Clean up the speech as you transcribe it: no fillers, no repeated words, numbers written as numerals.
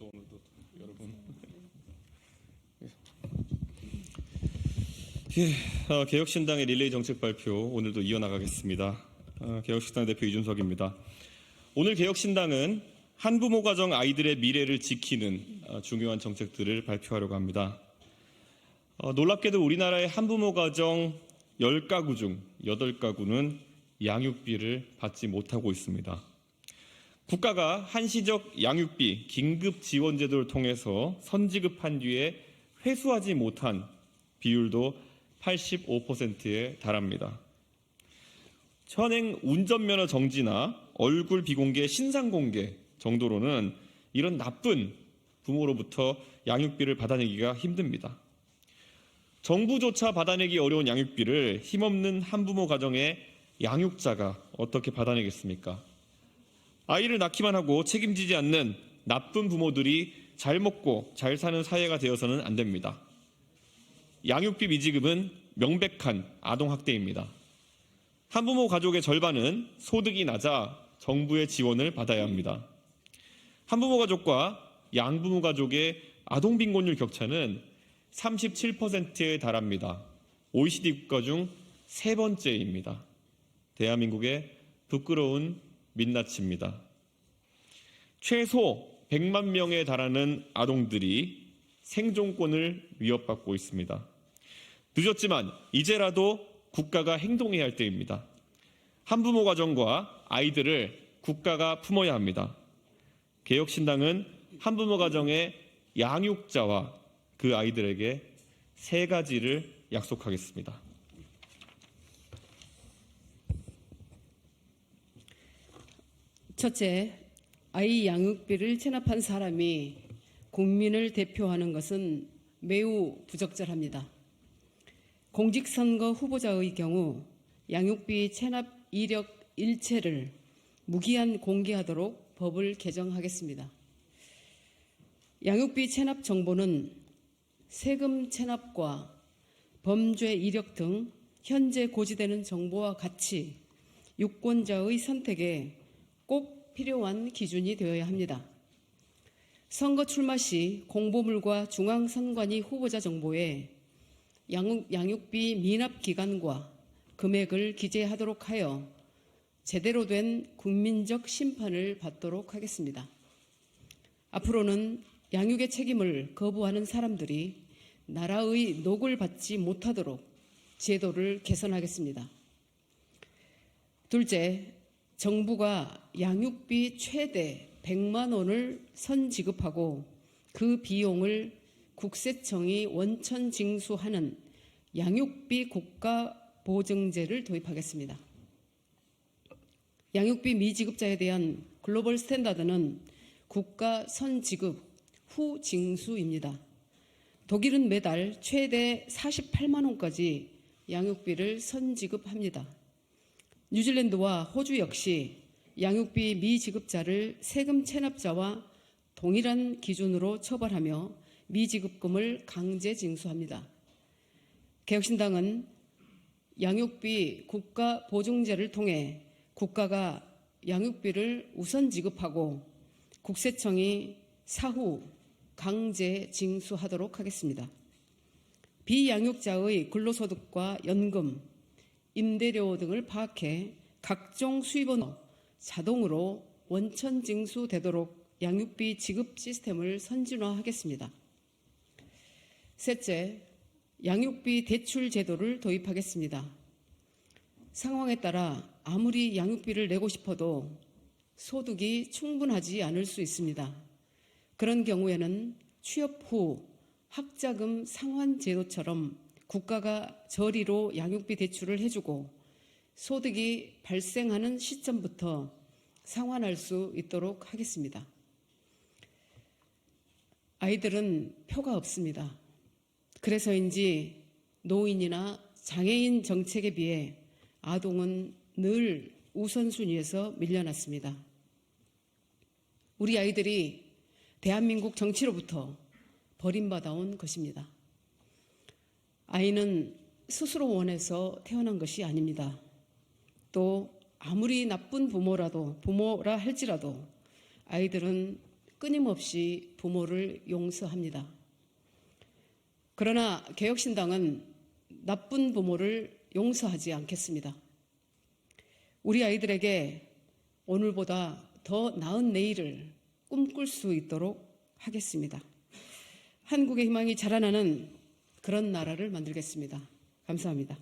또 오늘도 여러분 개혁신당의 릴레이 정책 발표 오늘도 이어나가겠습니다. 개혁신당 대표 이준석입니다. 오늘 개혁신당은 한부모 가정 아이들의 미래를 지키는 중요한 정책들을 발표하려고 합니다. 놀랍게도 우리나라의 한부모 가정 10가구 중 8가구는 양육비를 받지 못하고 있습니다. 국가가 한시적 양육비 긴급 지원 제도를 통해서 선지급한 뒤에 회수하지 못한 비율도 85%에 달합니다. 현행 운전면허 정지나 얼굴 비공개, 신상 공개 정도로는 이런 나쁜 부모로부터 양육비를 받아내기가 힘듭니다. 정부조차 받아내기 어려운 양육비를 힘없는 한부모 가정의 양육자가 어떻게 받아내겠습니까? 아이를 낳기만 하고 책임지지 않는 나쁜 부모들이 잘 먹고 잘 사는 사회가 되어서는 안 됩니다. 양육비 미지급은 명백한 아동학대입니다. 한부모 가족의 절반은 소득이 낮아 정부의 지원을 받아야 합니다. 한부모 가족과 양부모 가족의 아동빈곤율 격차는 37%에 달합니다. OECD 국가 중 3번째입니다. 대한민국의 부끄러운 민낯입니다. 최소 100만 명에 달하는 아동들이 생존권을 위협받고 있습니다. 늦었지만 이제라도 국가가 행동해야 할 때입니다. 한부모 가정과 아이들을 국가가 품어야 합니다. 개혁신당은 한부모 가정의 양육자와 그 아이들에게 3가지를 약속하겠습니다. 첫째, 아이 양육비를 체납한 사람이 국민을 대표하는 것은 매우 부적절합니다. 공직선거 후보자의 경우 양육비 체납 이력 일체를 무기한 공개하도록 법을 개정하겠습니다. 양육비 체납 정보는 세금 체납과 범죄 이력 등 현재 고지되는 정보와 같이 유권자의 선택에 꼭 필요한 기준이 되어야 합니다. 선거 출마 시 공보물과 중앙선관위 후보자 정보에 양육비 미납 기간과 금액을 기재하도록 하여 제대로 된 국민적 심판을 받도록 하겠습니다. 앞으로는 양육의 책임을 거부하는 사람들이 나라의 녹을 받지 못하도록 제도를 개선하겠습니다. 둘째, 정부가 양육비 최대 100만 원을 선지급하고 그 비용을 국세청이 원천 징수하는 양육비 국가보증제를 도입하겠습니다. 양육비 미지급자에 대한 글로벌 스탠다드는 국가 선지급 후 징수입니다. 독일은 매달 최대 48만 원까지 양육비를 선지급합니다. 뉴질랜드와 호주 역시 양육비 미지급자를 세금 체납자와 동일한 기준으로 처벌하며 미지급금을 강제 징수합니다. 개혁신당은 양육비 국가보증제를 통해 국가가 양육비를 우선 지급하고 국세청이 사후 강제 징수하도록 하겠습니다. 비양육자의 근로소득과 연금, 임대료 등을 파악해 각종 수입원으로 자동으로 원천 징수되도록 양육비 지급 시스템을 선진화하겠습니다. 셋째, 양육비 대출 제도를 도입하겠습니다. 상황에 따라 아무리 양육비를 내고 싶어도 소득이 충분하지 않을 수 있습니다. 그런 경우에는 취업 후 학자금 상환 제도처럼 국가가 저리로 양육비 대출을 해주고 소득이 발생하는 시점부터 상환할 수 있도록 하겠습니다. 아이들은 표가 없습니다. 그래서인지 노인이나 장애인 정책에 비해 아동은 늘 우선순위에서 밀려났습니다. 우리 아이들이 대한민국 정치로부터 버림받아온 것입니다. 아이는 스스로 원해서 태어난 것이 아닙니다. 또 아무리 나쁜 부모라 할지라도 아이들은 끊임없이 부모를 용서합니다. 그러나 개혁신당은 나쁜 부모를 용서하지 않겠습니다. 우리 아이들에게 오늘보다 더 나은 내일을 꿈꿀 수 있도록 하겠습니다. 한국의 희망이 자라나는 그런 나라를 만들겠습니다. 감사합니다.